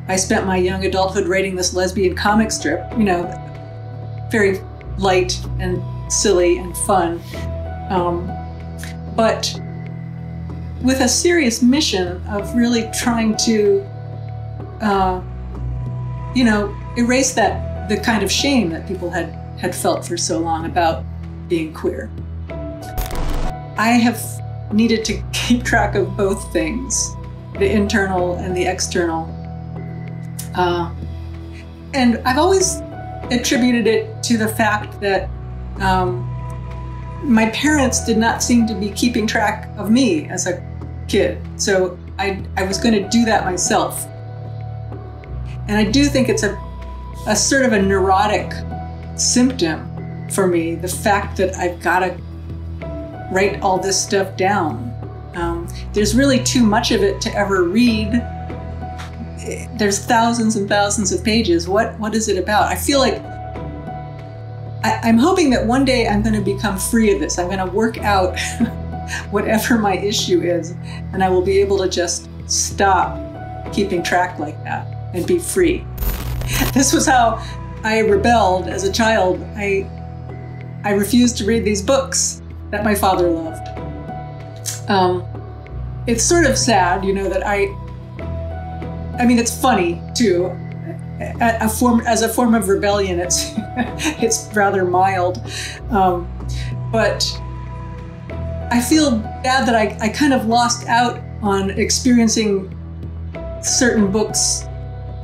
I spent my young adulthood writing this lesbian comic strip, you know, very light and silly and fun, but with a serious mission of really trying to, you know, erase the kind of shame that people had felt for so long about being queer. I have needed to keep track of both things, the internal and the external. And I've always attributed it to the fact that my parents did not seem to be keeping track of me as a kid. So I was going to do that myself. And I do think it's a sort of a neurotic symptom for me, the fact that I've got to write all this stuff down. There's really too much of it to ever read. There's thousands and thousands of pages. What is it about? I feel like I'm hoping that one day I'm going to become free of this. I'm going to work out whatever my issue is, and I will be able to just stop keeping track like that and be free. This was how I rebelled as a child. I refused to read these books that my father loved. It's sort of sad, you know, that I mean, it's funny too. As a form of rebellion, it's rather mild. But I feel bad that I kind of lost out on experiencing certain books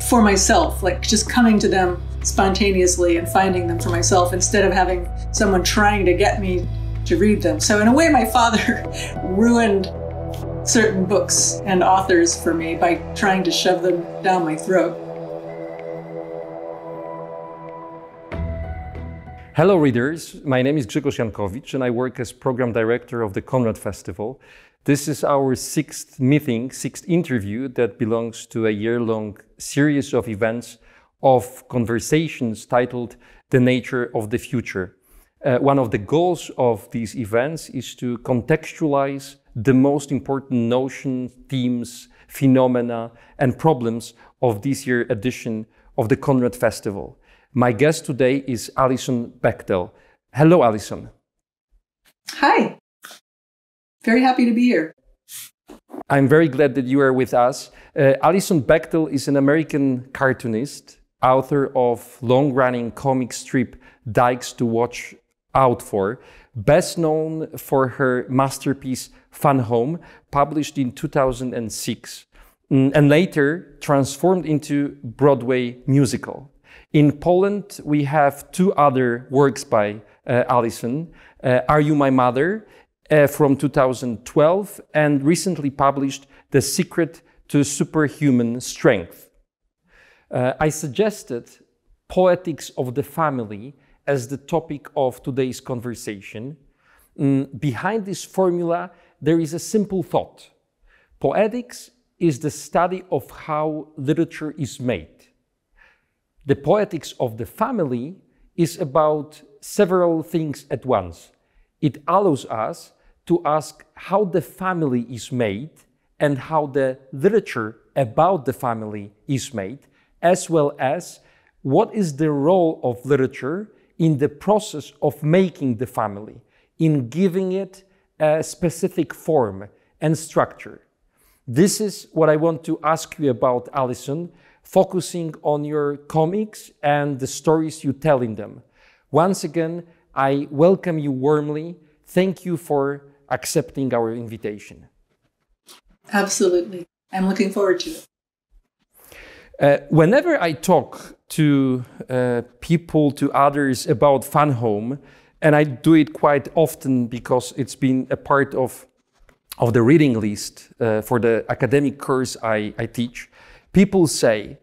for myself, like just coming to them spontaneously and finding them for myself instead of having someone trying to get me to read them. So in a way, my father ruined certain books and authors for me by trying to shove them down my throat. Hello readers, my name is Grzegorz Jankowicz and I work as Program Director of the Conrad Festival. This is our sixth interview that belongs to a year-long series of events, of conversations titled The Nature of the Future. One of the goals of these events is to contextualize the most important notions, themes, phenomena, and problems of this year's edition of the Conrad Festival. My guest today is Alison Bechdel. Hello, Alison. Hi. Very happy to be here. I'm very glad that you are with us. Alison Bechdel is an American cartoonist, author of long-running comic strip Dykes to Watch Out For, best known for her masterpiece Fun Home, published in 2006, and later transformed into Broadway musical. In Poland, we have two other works by Alison, Are You My Mother? From 2012, and recently published The Secret to Superhuman Strength. I suggested poetics of the family as the topic of today's conversation. Behind this formula, there is a simple thought. Poetics is the study of how literature is made. The poetics of the family is about several things at once. It allows us to ask how the family is made and how the literature about the family is made, as well as what is the role of literature in the process of making the family, in giving it a specific form and structure. This is what I want to ask you about, Alison, focusing on your comics and the stories you tell in them. Once again, I welcome you warmly. Thank you for accepting our invitation. Absolutely. I'm looking forward to it. Whenever I talk to people, to others about Fun Home, and I do it quite often because it's been a part of the reading list for the academic course I teach, people say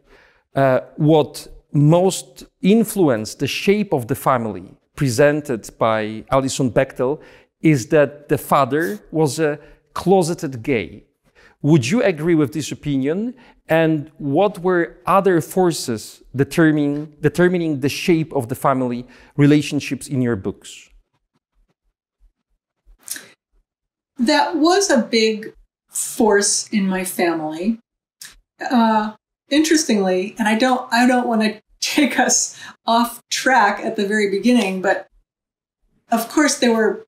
what most influenced the shape of the family presented by Alison Bechdel is that the father was a closeted gay. Would you agree with this opinion? And what were other forces determining the shape of the family relationships in your books? That was a big force in my family. interestingly, and I don't want to take us off track at the very beginning, but of course there were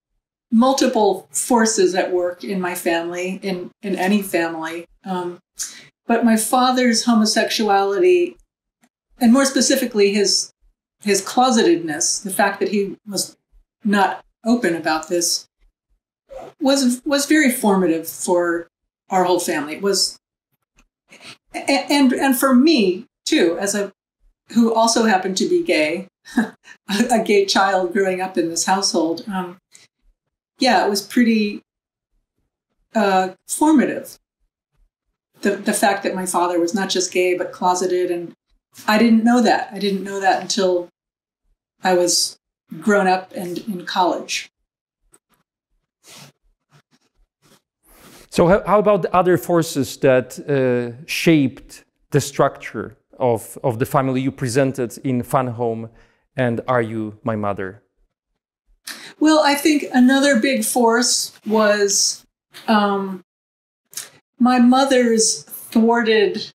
multiple forces at work in my family, in any family. But my father's homosexuality, and more specifically his closetedness, the fact that he was not open about this, was very formative for our whole family. It was, and for me too, who also happened to be gay, a gay child growing up in this household. Yeah, it was pretty formative. The fact that my father was not just gay, but closeted. And I didn't know that. I didn't know that until I was grown up and in college. So how about the other forces that shaped the structure of the family you presented in Fun Home and Are You My Mother? Well, I think another big force was my mother's thwarted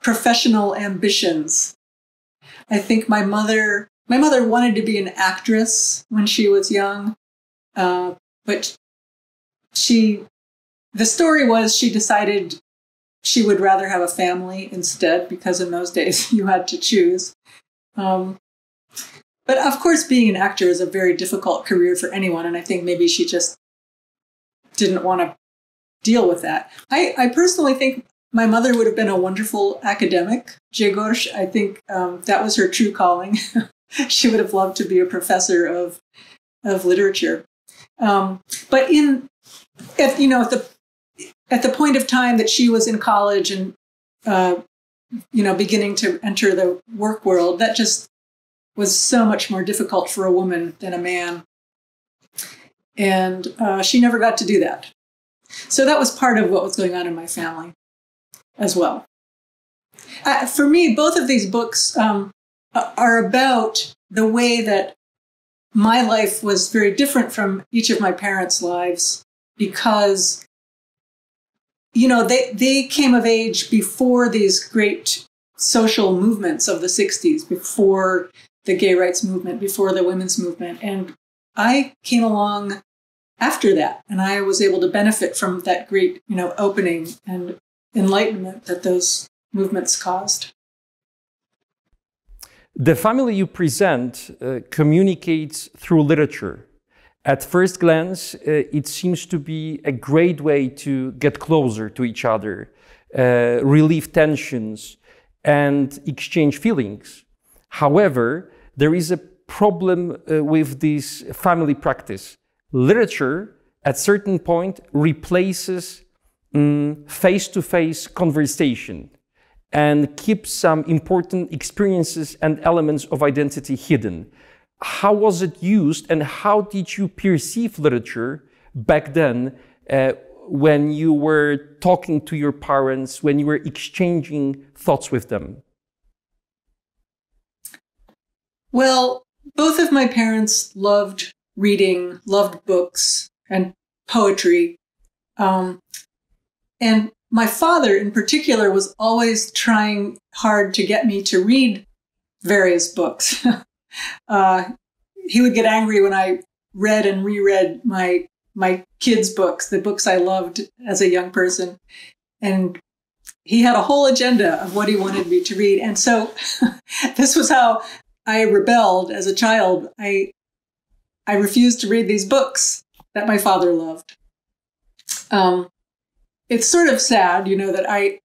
professional ambitions. I think my mother wanted to be an actress when she was young, but the story was she decided she would rather have a family instead, because in those days you had to choose. But of course, being an actor is a very difficult career for anyone, and I think maybe she just didn't want to deal with that. I personally think my mother would have been a wonderful academic. Grzegorz, I think that was her true calling. She would have loved to be a professor of literature. But at the point of time that she was in college and beginning to enter the work world, that just was so much more difficult for a woman than a man. And she never got to do that. So that was part of what was going on in my family as well. For me, both of these books are about the way that my life was very different from each of my parents' lives, because, they came of age before these great social movements of the 60s, before the gay rights movement, before the women's movement. And I came along after that, and I was able to benefit from that great, opening and enlightenment that those movements caused. The family you present communicates through literature. At first glance, it seems to be a great way to get closer to each other, relieve tensions, and exchange feelings. However, there is a problem with this family practice. Literature, at certain point, replaces face-to-face conversation and keeps some important experiences and elements of identity hidden. How was it used, and how did you perceive literature back then when you were talking to your parents, when you were exchanging thoughts with them? Well, both of my parents loved reading, loved books and poetry. And my father in particular was always trying hard to get me to read various books. He would get angry when I read and reread my kids' books, the books I loved as a young person. And he had a whole agenda of what he wanted me to read. And so this was how I rebelled as a child. I refused to read these books that my father loved. It's sort of sad, that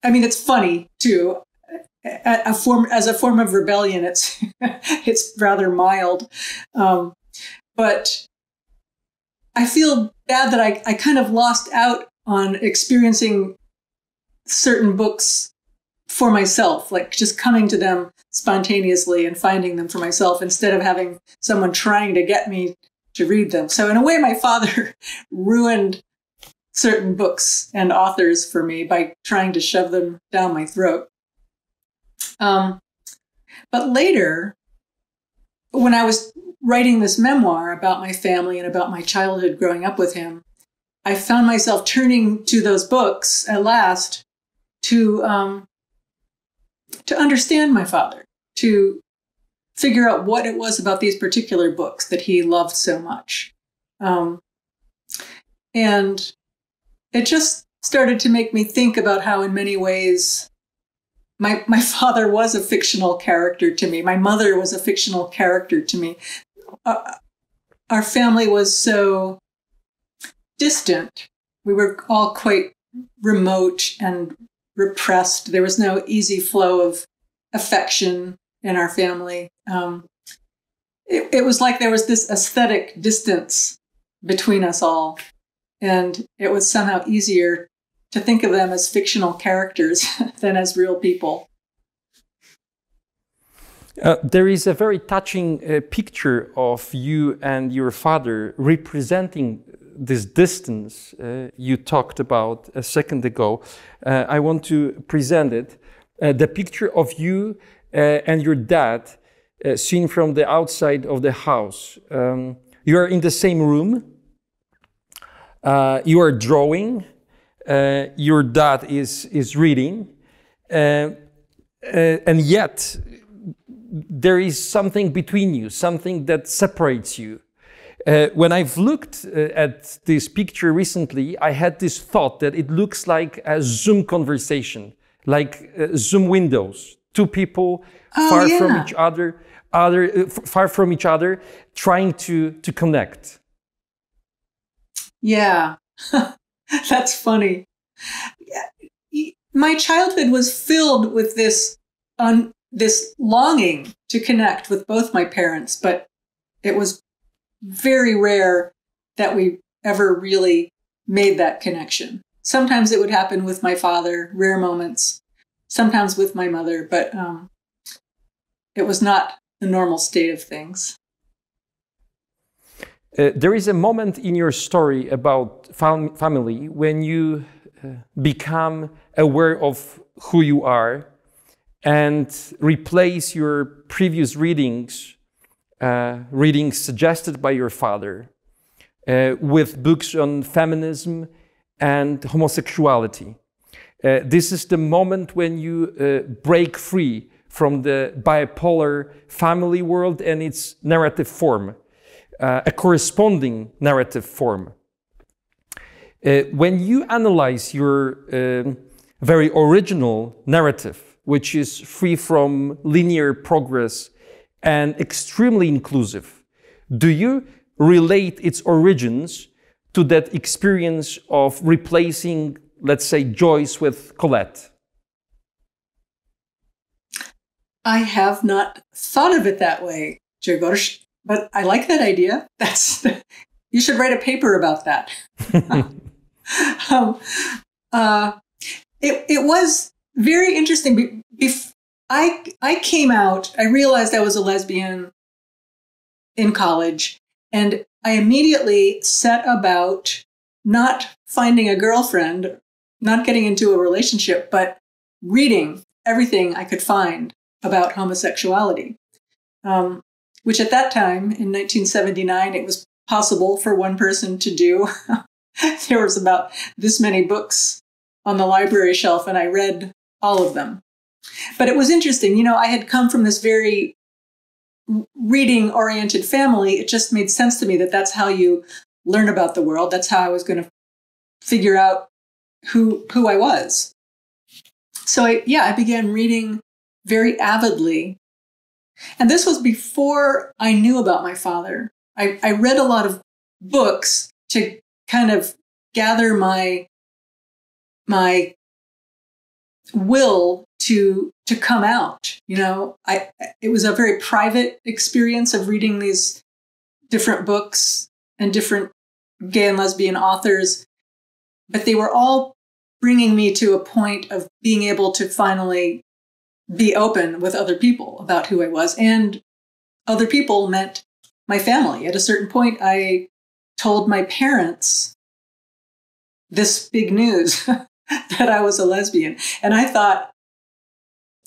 it's funny too. As a form of rebellion, it's rather mild. But I feel bad that I kind of lost out on experiencing certain books for myself, like just coming to them spontaneously and finding them for myself instead of having someone trying to get me to read them. So in a way, my father ruined certain books and authors for me by trying to shove them down my throat. But later, when I was writing this memoir about my family and about my childhood growing up with him, I found myself turning to those books at last to understand my father, to figure out what it was about these particular books that he loved so much. And it just started to make me think about how in many ways my father was a fictional character to me. My mother was a fictional character to me. Our family was so distant. We were all quite remote and repressed. There was no easy flow of affection in our family. It was like there was this aesthetic distance between us all. And it was somehow easier to think of them as fictional characters than as real people. There is a very touching picture of you and your father representing this distance you talked about a second ago. I want to present it. The picture of you and your dad seen from the outside of the house. You are in the same room. You are drawing. Your dad is reading. And yet, there is something between you, something that separates you. When I've looked at this picture recently, I had this thought that it looks like a Zoom conversation, like Zoom windows. Two people far from each other, far from each other, trying to connect. Yeah, that's funny. My childhood was filled with this longing to connect with both my parents, but it was very rare that we ever really made that connection. Sometimes it would happen with my father, rare moments, sometimes with my mother, but it was not the normal state of things. There is a moment in your story about family when you become aware of who you are and replace your previous readings suggested by your father with books on feminism and homosexuality. This is the moment when you break free from the bipolar family world and its narrative form. A corresponding narrative form. When you analyze your very original narrative, which is free from linear progress and extremely inclusive, do you relate its origins to that experience of replacing, let's say, Joyce with Colette? I have not thought of it that way, Grzegorz. But I like that idea. You should write a paper about that. It was very interesting. I came out, I realized I was a lesbian in college, and I immediately set about not finding a girlfriend, not getting into a relationship, but reading everything I could find about homosexuality. Which at that time, in 1979, it was possible for one person to do. There was about this many books on the library shelf, and I read all of them. But it was interesting. You know, I had come from this very reading-oriented family. It just made sense to me that that's how you learn about the world. That's how I was going to figure out who I was. So I began reading very avidly. And this was before I knew about my father. I read a lot of books to kind of gather my will to come out. You know, it was a very private experience of reading these different books and different gay and lesbian authors, but they were all bringing me to a point of being able to finally be open with other people about who I was. And other people meant my family. At a certain point, I told my parents this big news that I was a lesbian. And I thought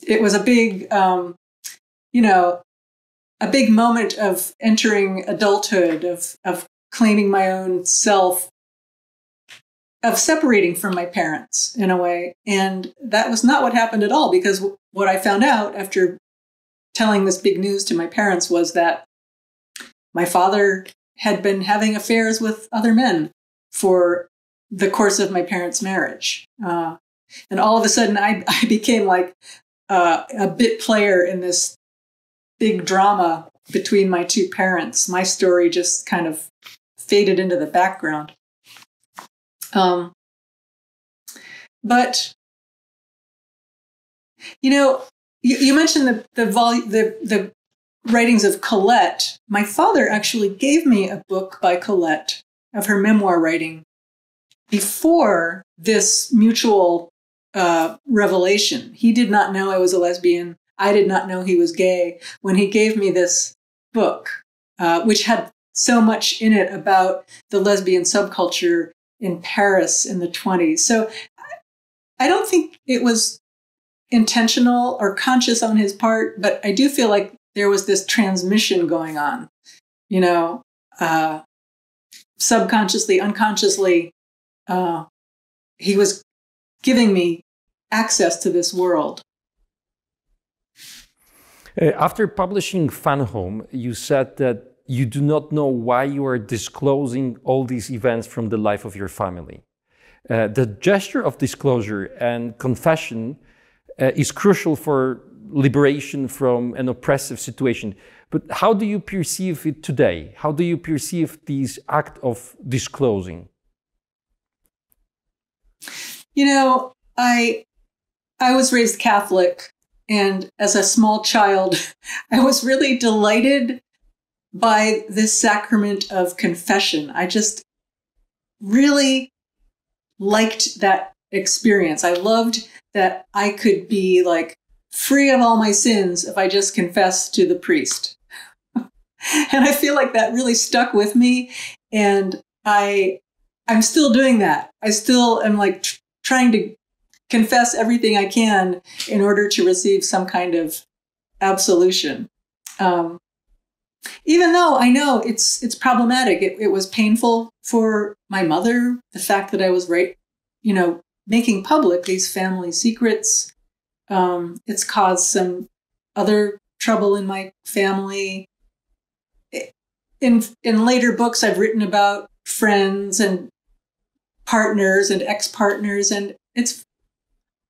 it was a big, a big moment of entering adulthood, of claiming my own self of separating from my parents in a way. And that was not what happened at all, because what I found out after telling this big news to my parents was that my father had been having affairs with other men for the course of my parents' marriage. And all of a sudden, I became like a bit player in this big drama between my two parents. My story just kind of faded into the background. But, you know, you mentioned the writings of Colette. My father actually gave me a book by Colette of her memoir writing before this mutual revelation. He did not know I was a lesbian. I did not know he was gay when he gave me this book, which had so much in it about the lesbian subculture in Paris in the 1920s. So I don't think it was intentional or conscious on his part, but I do feel like there was this transmission going on, you know, subconsciously, unconsciously. He was giving me access to this world. After publishing Fun Home, you said that you do not know why you are disclosing all these events from the life of your family. The gesture of disclosure and confession is crucial for liberation from an oppressive situation. But how do you perceive it today? How do you perceive this act of disclosing? You know, I was raised Catholic, and as a small child, I was really delighted by this sacrament of confession. I just really liked that experience. I loved that I could be like free of all my sins if I just confessed to the priest. And I feel like that really stuck with me. And I'm still doing that. I still am like trying to confess everything I can in order to receive some kind of absolution. Even though I know it's problematic. It was painful for my mother, the fact that I was making public these family secrets. It's caused some other trouble in my family. In later books, I've written about friends and partners and ex-partners, and it's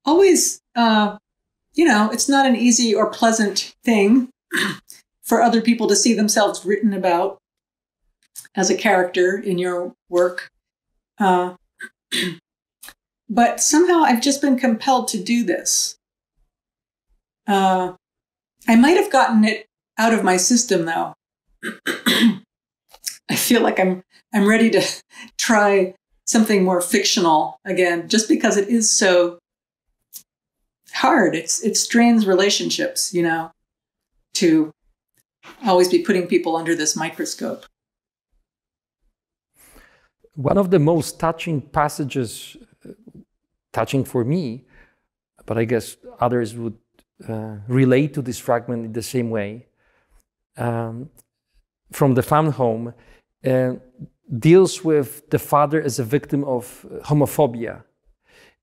always, it's not an easy or pleasant thing for other people to see themselves written about as a character in your work. But somehow I've just been compelled to do this. I might have gotten it out of my system, though. I feel like I'm ready to try something more fictional again, just because it is so hard. It strains relationships, to always be putting people under this microscope. One of the most touching passages, touching for me, but I guess others would relate to this fragment in the same way, from the Fun Home, deals with the father as a victim of homophobia.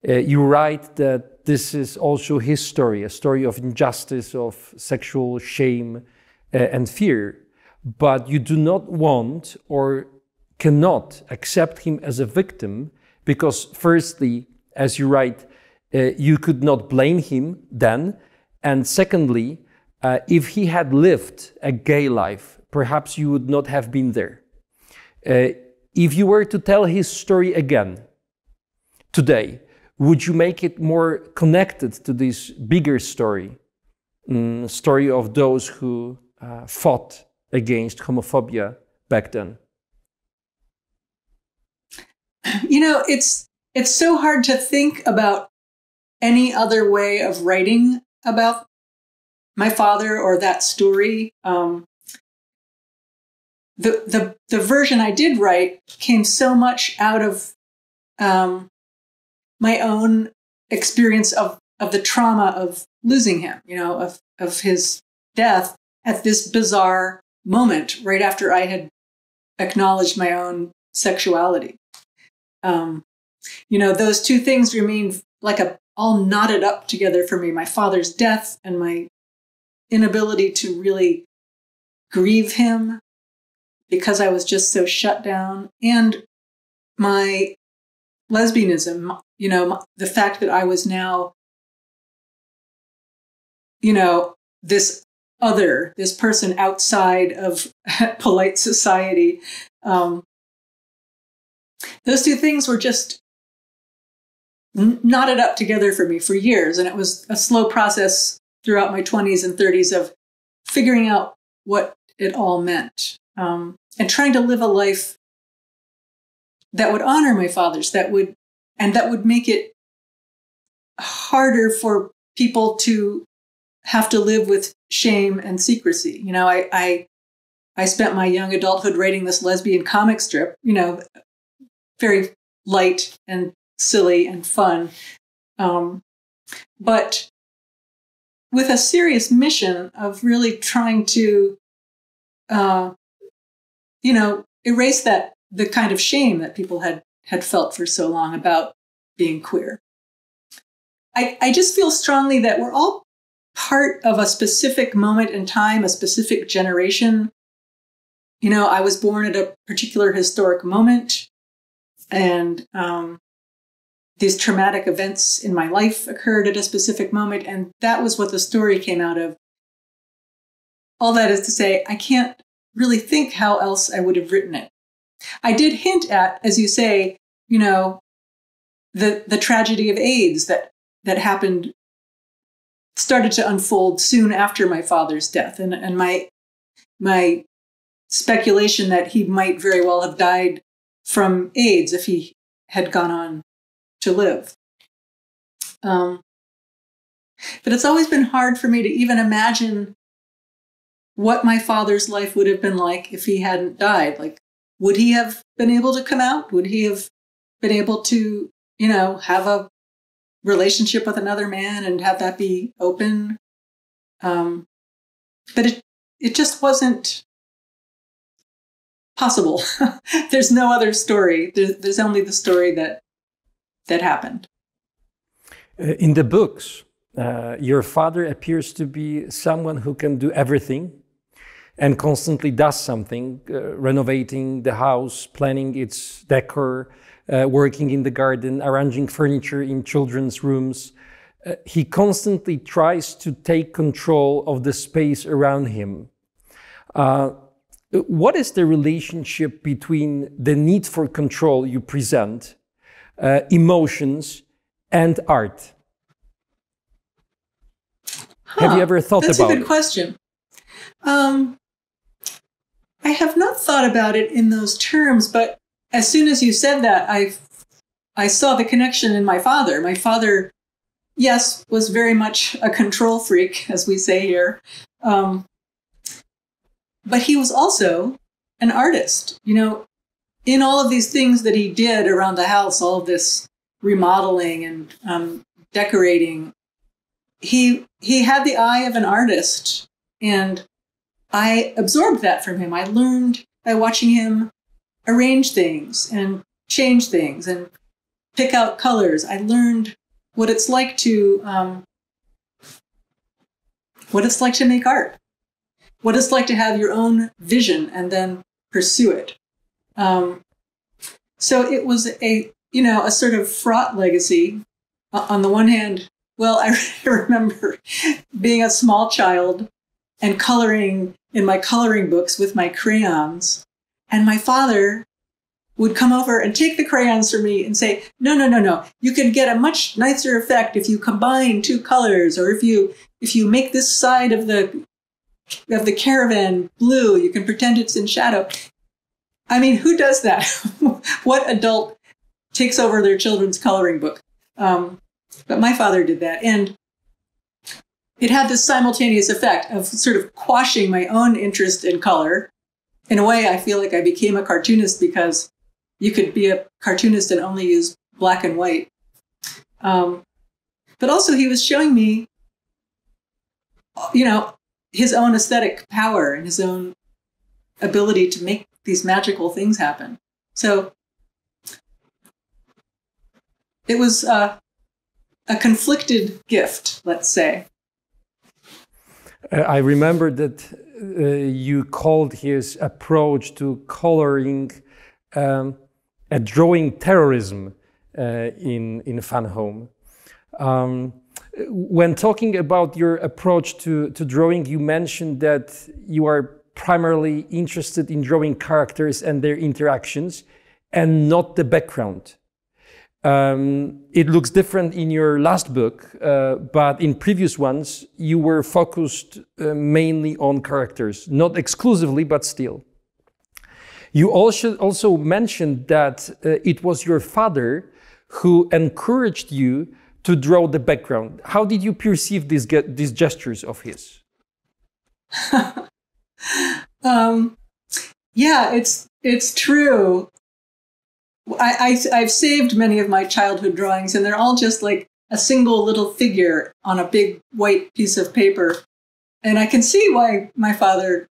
You write that this is also his story, a story of injustice, of sexual shame and fear, but you do not want or cannot accept him as a victim because, firstly, as you write, you could not blame him then, and secondly, if he had lived a gay life, perhaps you would not have been there. If you were to tell his story again today, would you make it more connected to this bigger story, story of those who fought against homophobia back then? It's so hard to think about any other way of writing about my father or that story. The version I did write came so much out of my own experience of the trauma of losing him, of his death at this bizarre moment right after I had acknowledged my own sexuality. You know, those two things remain like all knotted up together for me. My father's death and my inability to really grieve him because I was just so shut down, and my lesbianism, you know, the fact that I was now, you know, this person outside of polite society. Those two things were just knotted up together for me for years. And it was a slow process throughout my 20s and 30s of figuring out what it all meant, and trying to live a life that would honor my father's, that would make it harder for people to have to live with shame and secrecy. You know, I spent my young adulthood writing this lesbian comic strip, you know, very light and silly and fun, but with a serious mission of really trying to, you know, erase the kind of shame that people had felt for so long about being queer. I just feel strongly that we're all part of a specific moment in time, a specific generation. You know, I was born at a particular historic moment, and these traumatic events in my life occurred at a specific moment, and that was what the story came out of. All that is to say, I can't really think how else I would have written it. I did hint at, as you say, you know, the tragedy of AIDS that happened, started to unfold soon after my father's death, and my speculation that he might very well have died from AIDS if he had gone on to live. But it's always been hard for me to even imagine what my father's life would have been like if he hadn't died. Like, would he have been able to come out? Would he have been able to, you know, have a relationship with another man and have that be open? But it just wasn't possible. There's no other story. There's only the story that happened. In the books, your father appears to be someone who can do everything and constantly does something, renovating the house, planning its decor, working in the garden, arranging furniture in children's rooms. He constantly tries to take control of the space around him. What is the relationship between the need for control you present, emotions, and art? Have you ever thought about it? That's a good question. I have not thought about it in those terms, but as soon as you said that, I saw the connection in my father. My father, yes, was very much a control freak, as we say here. But he was also an artist. You know, in all of these things that he did around the house, all of this remodeling and decorating, he had the eye of an artist, and I absorbed that from him. I learned by watching him arrange things and change things and pick out colors. I learned what it's like to make art, what it's like to have your own vision and then pursue it. So it was a sort of fraught legacy. On the one hand, well, I remember being a small child and coloring in my coloring books with my crayons. And my father would come over and take the crayons from me and say, no. You can get a much nicer effect if you combine two colors, or if you make this side of the caravan blue, you can pretend it's in shadow. I mean, who does that? What adult takes over their children's coloring book? But my father did that. And it had this simultaneous effect of sort of quashing my own interest in color. In a way, I feel like I became a cartoonist because you could be a cartoonist and only use black and white. But also he was showing me, you know, his own aesthetic power and his own ability to make these magical things happen. So it was a conflicted gift, let's say. I remember that you called his approach to coloring a drawing terrorism in Van Home. When talking about your approach to drawing, you mentioned that you are primarily interested in drawing characters and their interactions and not the background. It looks different in your last book, but in previous ones, you were focused mainly on characters, not exclusively, but still. You also mentioned that it was your father who encouraged you to draw the background. How did you perceive these gestures of his? Yeah, it's true. I've saved many of my childhood drawings, and they're all just like a single little figure on a big white piece of paper. And I can see why my father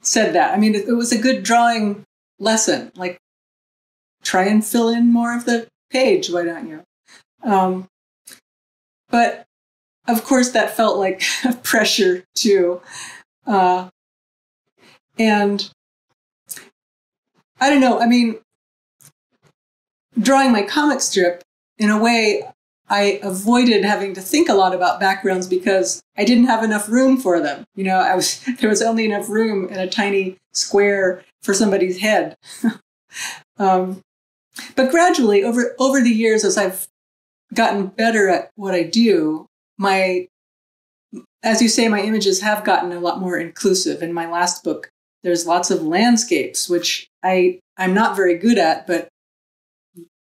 said that. I mean, it was a good drawing lesson. Like, try and fill in more of the page, why don't you? But of course, that felt like pressure too. And I don't know, I mean, drawing my comic strip, in a way, I avoided having to think a lot about backgrounds because I didn't have enough room for them. You know, there was only enough room in a tiny square for somebody's head. But gradually, over the years, as I've gotten better at what I do, as you say, my images have gotten a lot more inclusive. In my last book, there's lots of landscapes, which I'm not very good at, but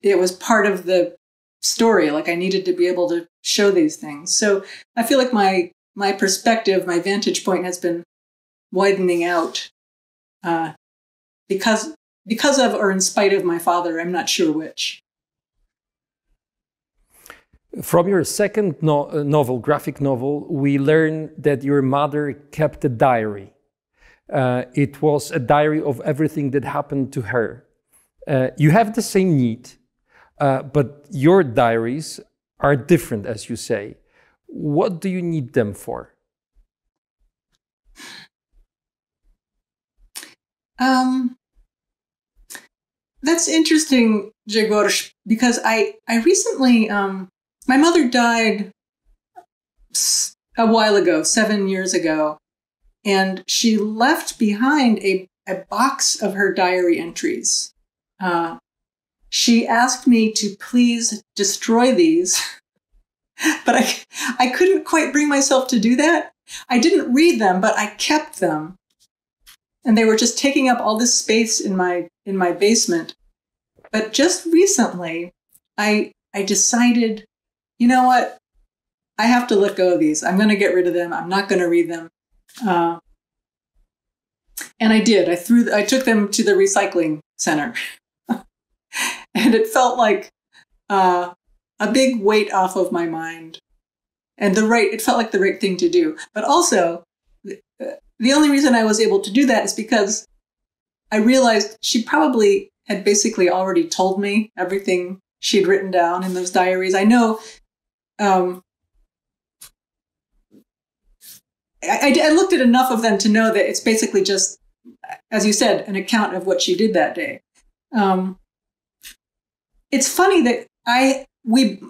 it was part of the story. Like, I needed to be able to show these things. So I feel like my perspective, my vantage point has been widening out because of or in spite of my father. I'm not sure which. From your second novel, graphic novel, we learn that your mother kept a diary. It was a diary of everything that happened to her. You have the same need, but your diaries are different, as you say. What do you need them for? That's interesting, Grzegorz, because I recently, my mother died a while ago, 7 years ago, and she left behind a box of her diary entries. She asked me to please destroy these, but I couldn't quite bring myself to do that. I didn't read them, but I kept them. And they were just taking up all this space in my basement. But just recently, I decided, you know what? I have to let go of these. I'm going to get rid of them. I'm not going to read them. And I did. I took them to the recycling center. And it felt like a big weight off of my mind. And it felt like the right thing to do. But also, the only reason I was able to do that is because I realized she probably had basically already told me everything she'd written down in those diaries. I know I looked at enough of them to know that it's basically just, as you said, an account of what she did that day. It's funny that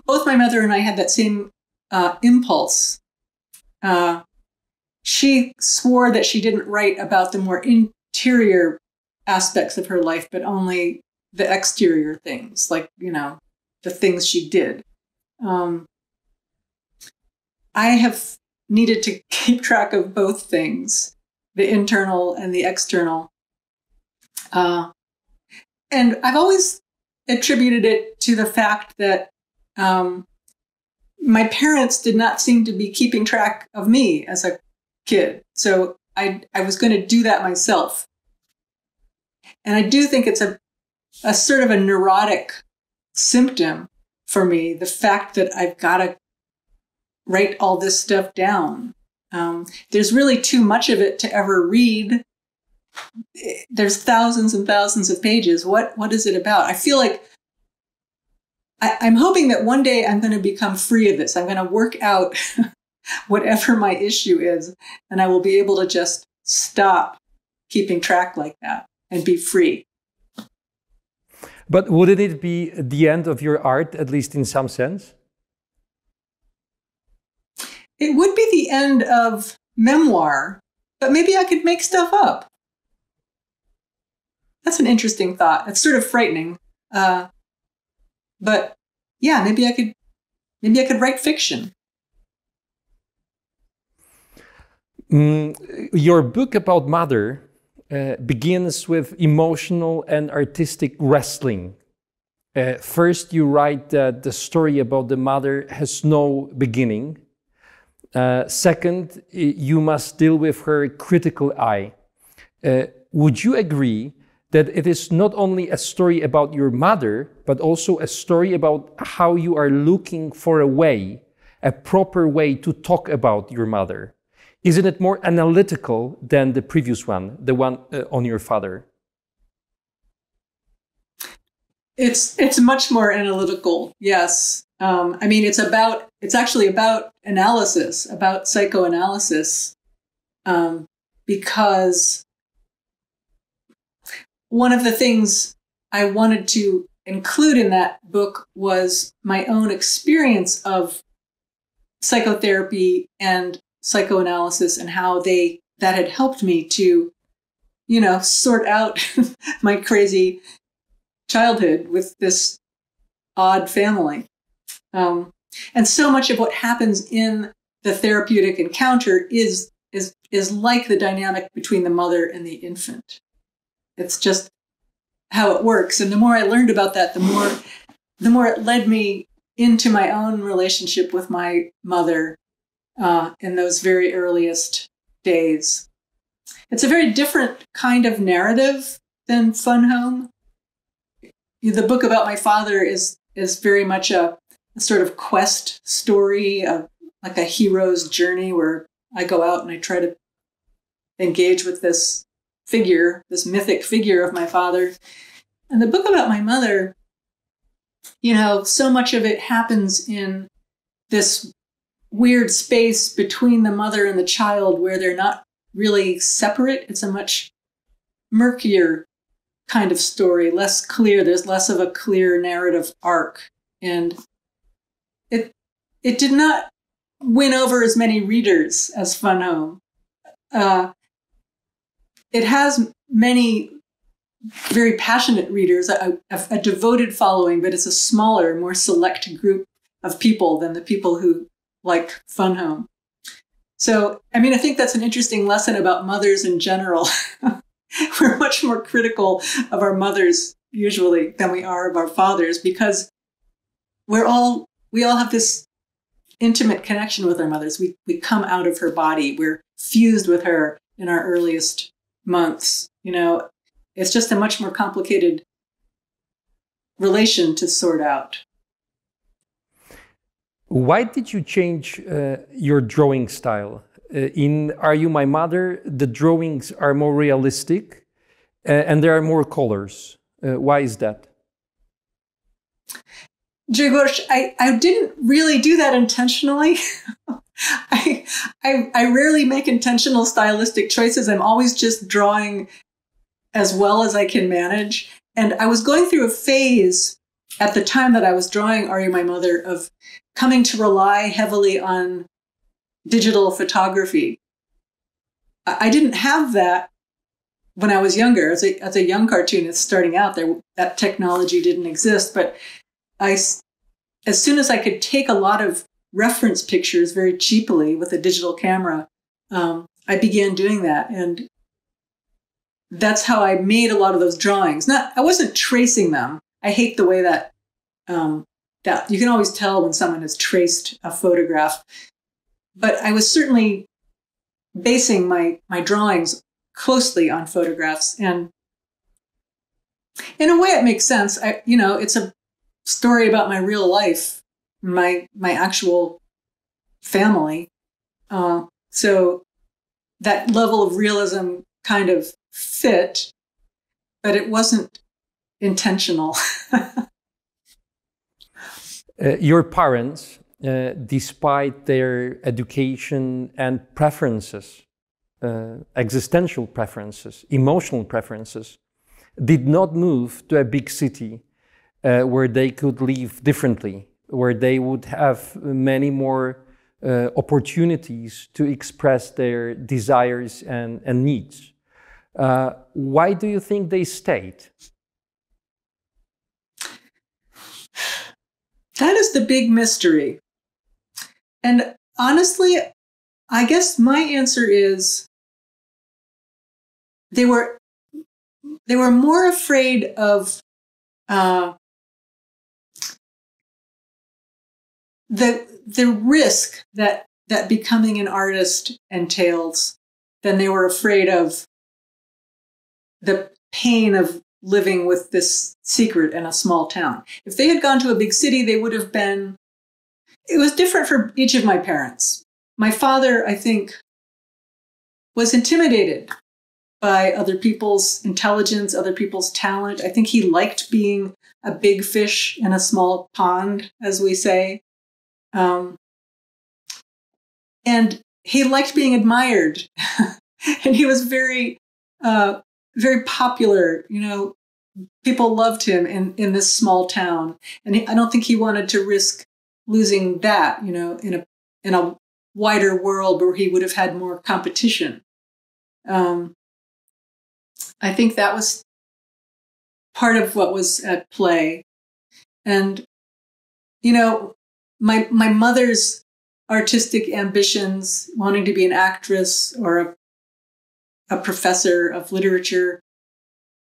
both my mother and I had that same impulse. She swore that she didn't write about the more interior aspects of her life, but only the exterior things, like, you know, the things she did. I have needed to keep track of both things, the internal and the external. And I've always attributed it to the fact that my parents did not seem to be keeping track of me as a kid. So I was going to do that myself. And I do think it's a sort of a neurotic symptom for me, the fact that I've got to write all this stuff down. There's really too much of it to ever read. There's thousands and thousands of pages. What is it about? I feel like I'm hoping that one day I'm going to become free of this. I'm going to work out whatever my issue is, and I will be able to just stop keeping track like that and be free. But wouldn't it be the end of your art, at least in some sense? It would be the end of memoir, but maybe I could make stuff up. That's an interesting thought. It's sort of frightening. But yeah, maybe I could write fiction. Your book about mother begins with emotional and artistic wrestling. First, you write that the story about the mother has no beginning. Second, you must deal with her critical eye. Would you agree that it is not only a story about your mother, but also a story about how you are looking for a proper way to talk about your mother? Isn't it more analytical than the previous one, the one on your father? It's much more analytical, yes. I mean, it's actually about analysis, about psychoanalysis, because one of the things I wanted to include in that book was my own experience of psychotherapy and psychoanalysis and how that had helped me to, sort out my crazy childhood with this odd family. And so much of what happens in the therapeutic encounter is like the dynamic between the mother and the infant. It's just how it works. And the more I learned about that, the more it led me into my own relationship with my mother in those very earliest days. It's a very different kind of narrative than Fun Home. The book about my father is very much a sort of quest story, like a hero's journey where I go out and I try to engage with this figure, this mythic figure of my father. And the book about my mother, so much of it happens in this weird space between the mother and the child where they're not really separate. It's a much murkier kind of story, less clear. There's less of a clear narrative arc. And it did not win over as many readers as Fun Home. It has many very passionate readers, a devoted following, but it's a smaller, more select group of people than the people who like Fun Home. So, I mean, I think that's an interesting lesson about mothers in general. We're much more critical of our mothers usually than we are of our fathers because we all have this intimate connection with our mothers. We come out of her body. We're fused with her in our earliest months. It's just a much more complicated relation to sort out. Why did you change your drawing style? In Are You My Mother, the drawings are more realistic and there are more colors. Why is that? Grzegorz, I didn't really do that intentionally. I rarely make intentional stylistic choices. I'm always just drawing as well as I can manage. And I was going through a phase at the time that I was drawing Are You My Mother of coming to rely heavily on digital photography. I didn't have that when I was younger. As a young cartoonist starting out, that technology didn't exist. But as soon as I could take a lot of reference pictures very cheaply with a digital camera, I began doing that. And that's how I made a lot of those drawings. I wasn't tracing them. I hate the way that you can always tell when someone has traced a photograph. But I was certainly basing my drawings closely on photographs. And in a way, it makes sense. It's a story about my real life, my actual family. So that level of realism kind of fit, but it wasn't intentional. Your parents, despite their education and preferences, existential preferences, emotional preferences, did not move to a big city where they could live differently, where they would have many more opportunities to express their desires and needs. Why do you think they stayed? That is the big mystery. And honestly, I guess my answer is they were more afraid of the risk that becoming an artist entails than they were afraid of the pain of living with this secret in a small town. If they had gone to a big city, they would have been... It was different for each of my parents. My father, I think, was intimidated by other people's intelligence, other people's talent. I think he liked being a big fish in a small pond, as we say. And he liked being admired. And he was very, very popular. You know, people loved him in this small town. And I don't think he wanted to risk losing that, you know, in a wider world where he would have had more competition. I think that was part of what was at play. And, you know, my mother's artistic ambitions, wanting to be an actress or a professor of literature,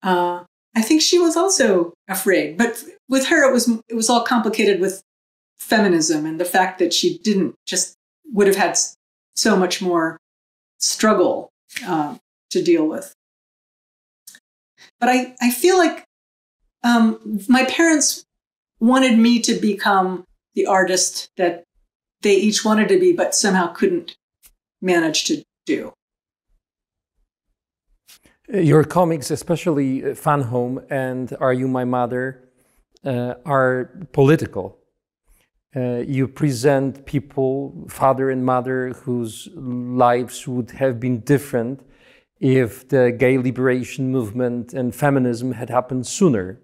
I think she was also afraid. But with her, it was all complicated with feminism and the fact that she would have had so much more struggle to deal with. But I feel like my parents wanted me to become the artist that they each wanted to be, but somehow couldn't manage to do. Your comics, especially Fun Home and Are You My Mother, are political. You present people, father and mother, whose lives would have been different if the gay liberation movement and feminism had happened sooner.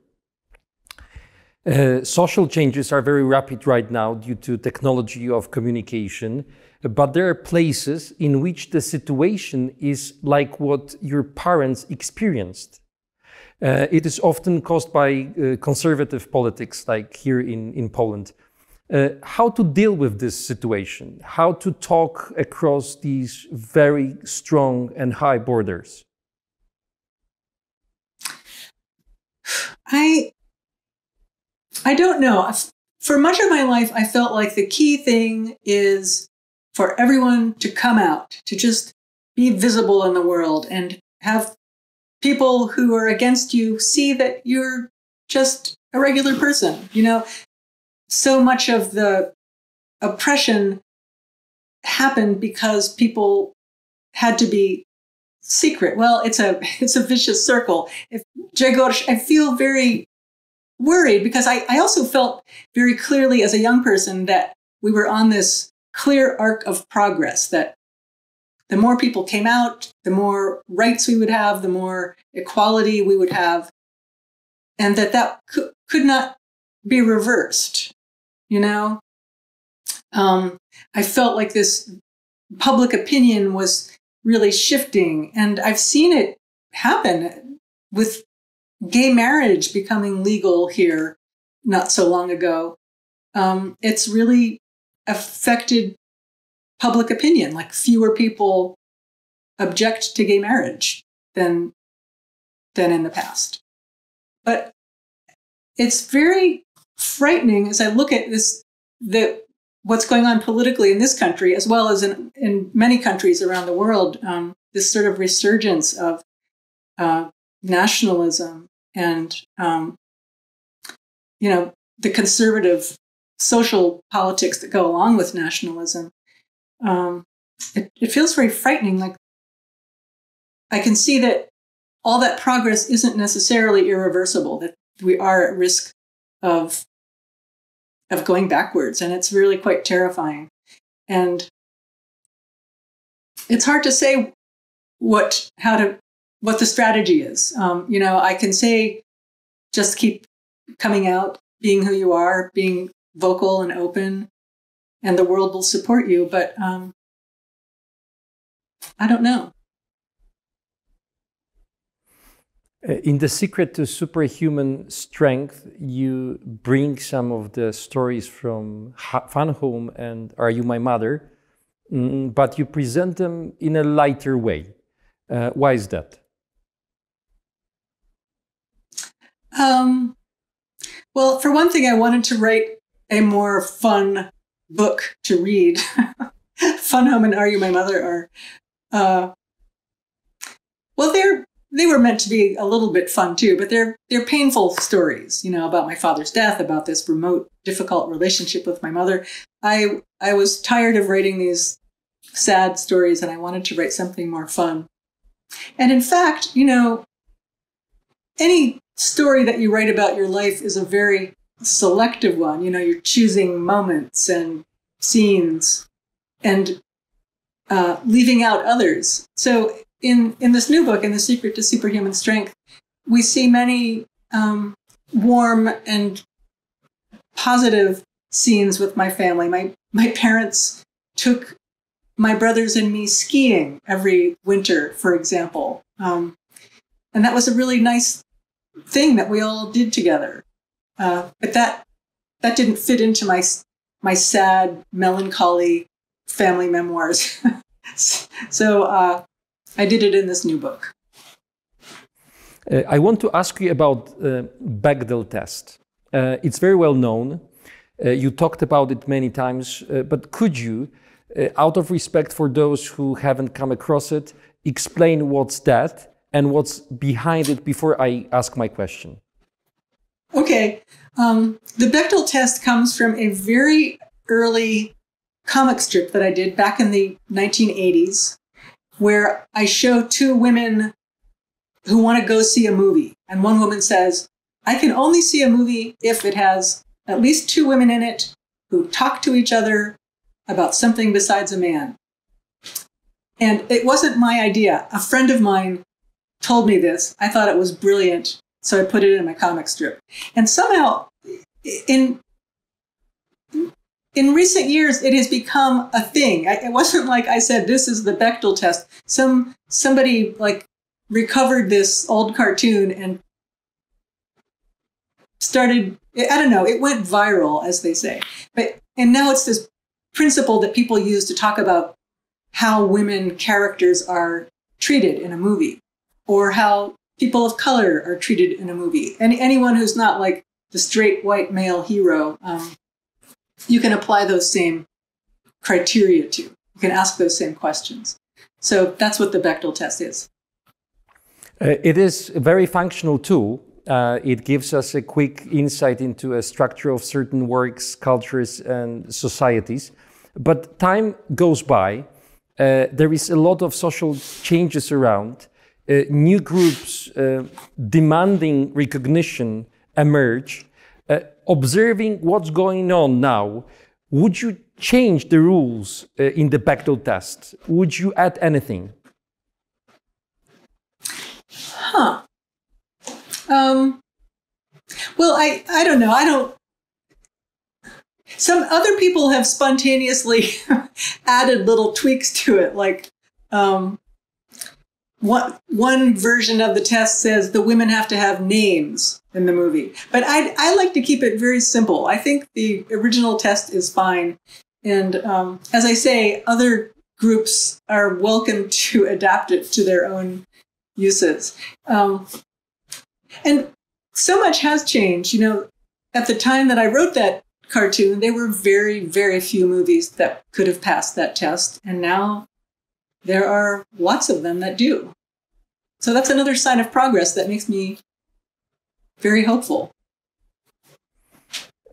Social changes are very rapid right now due to technology of communication, but there are places in which the situation is like what your parents experienced. It is often caused by conservative politics, like here in Poland. How to deal with this situation? How to talk across these very strong and high borders? I don't know. For much of my life, I felt like the key thing is for everyone to come out, to just be visible in the world and have people who are against you see that you're just a regular person. You know, so much of the oppression happened because people had to be secret. Well, it's a vicious circle. I feel very worried because I also felt very clearly as a young person that we were on this clear arc of progress, that the more people came out, the more rights we would have, the more equality we would have, and that could not be reversed, you know? I felt like this public opinion was really shifting, and I've seen it happen with gay marriage becoming legal here not so long ago. It's really affected public opinion. Like fewer people object to gay marriage than in the past. But it's very frightening as I look at what's going on politically in this country, as well as in many countries around the world, this sort of resurgence of nationalism and, you know, the conservative social politics that go along with nationalism. It feels very frightening. Like I can see that all that progress isn't necessarily irreversible, that we are at risk of going backwards, and it's really quite terrifying. And it's hard to say what the strategy is. I can say just keep coming out, being who you are, being vocal and open, and the world will support you. But I don't know. In The Secret to Superhuman Strength, you bring some of the stories from Fun Home and Are You My Mother, but you present them in a lighter way. Why is that? Well, for one thing, I wanted to write a more fun book to read. Fun Home and Are You My Mother are, they were meant to be a little bit fun too, but they're painful stories, about my father's death, about this remote, difficult relationship with my mother. I was tired of writing these sad stories, and I wanted to write something more fun. And in fact, any story that you write about your life is a very selective one. You're choosing moments and scenes and leaving out others. So in this new book, in The Secret to Superhuman Strength, we see many warm and positive scenes with my family. My parents took my brothers and me skiing every winter, for example. And that was a really nice thing that we all did together. But that didn't fit into my sad, melancholy family memoirs. So I did it in this new book. I want to ask you about Bechdel test. It's very well known. You talked about it many times, but could you, out of respect for those who haven't come across it, explain what's that and what's behind it before I ask my question? Okay. The Bechdel test comes from a very early comic strip that I did back in the 1980s, where I show two women who want to go see a movie. And one woman says, I can only see a movie if it has at least two women in it who talk to each other about something besides a man. And it wasn't my idea. A friend of mine told me this. I thought it was brilliant, so I put it in my comic strip. And somehow, in recent years, it has become a thing. It wasn't like I said, this is the Bechdel test. Somebody recovered this old cartoon and started, I don't know, it went viral, as they say. And now it's this principle that people use to talk about how women characters are treated in a movie, or how people of color are treated in a movie. And anyone who's not like the straight white male hero, you can apply those same criteria to. You can ask those same questions. So that's what the Bechdel test is. It is a very functional tool. It gives us a quick insight into a structure of certain works, cultures, and societies. But time goes by. There is a lot of social changes around. New groups demanding recognition emerge. Observing what's going on now, would you change the rules in the Bechdel test? Would you add anything? Well, I don't know. Some other people have spontaneously added little tweaks to it. Like one version of the test says the women have to have names in the movie. But I like to keep it very simple. I think the original test is fine. And as I say, other groups are welcome to adapt it to their own uses. And so much has changed. At the time that I wrote that cartoon, there were very, very few movies that could have passed that test. And now there are lots of them that do. So that's another sign of progress that makes me very hopeful.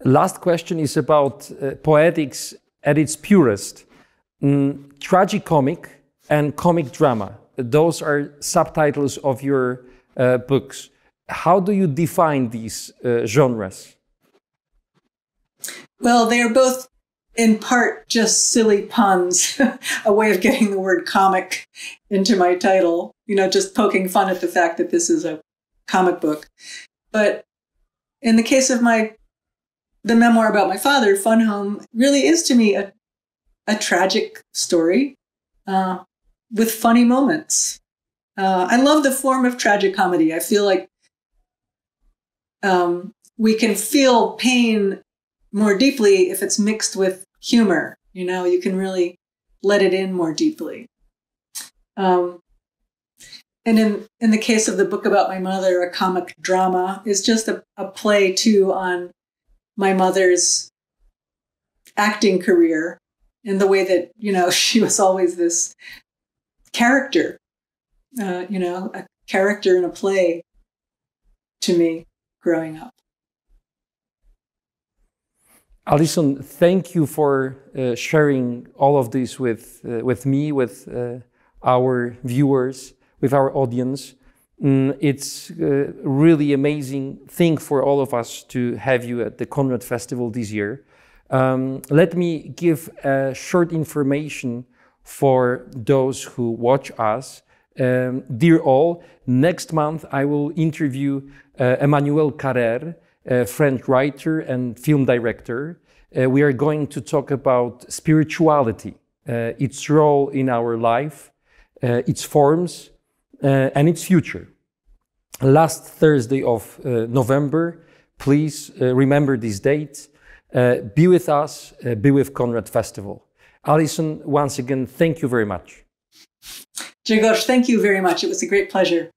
Last question is about poetics at its purest. Tragicomic and comic drama. Those are subtitles of your books. How do you define these genres? Well, they are both in part just silly puns, a way of getting the word comic into my title, just poking fun at the fact that this is a comic book. But in the case of the memoir about my father, Fun Home, really is to me a tragic story with funny moments. I love the form of tragic comedy. I feel like we can feel pain more deeply if it's mixed with humor. You can really let it in more deeply. And in the case of the book about my mother, a comic drama is just a play too on my mother's acting career in the way that, she was always this character, a character in a play to me growing up. Alison, thank you for sharing all of this with me, with our viewers, with our audience. It's a really amazing thing for all of us to have you at the Conrad Festival this year. Let me give short information for those who watch us. Dear all, next month I will interview Emmanuel Carrère, a French writer and film director. We are going to talk about spirituality, its role in our life, its forms, and its future. Last Thursday of November, please remember this date. Be with us, be with Conrad Festival. Alison, once again, thank you very much. Grzegorz, thank you very much. It was a great pleasure.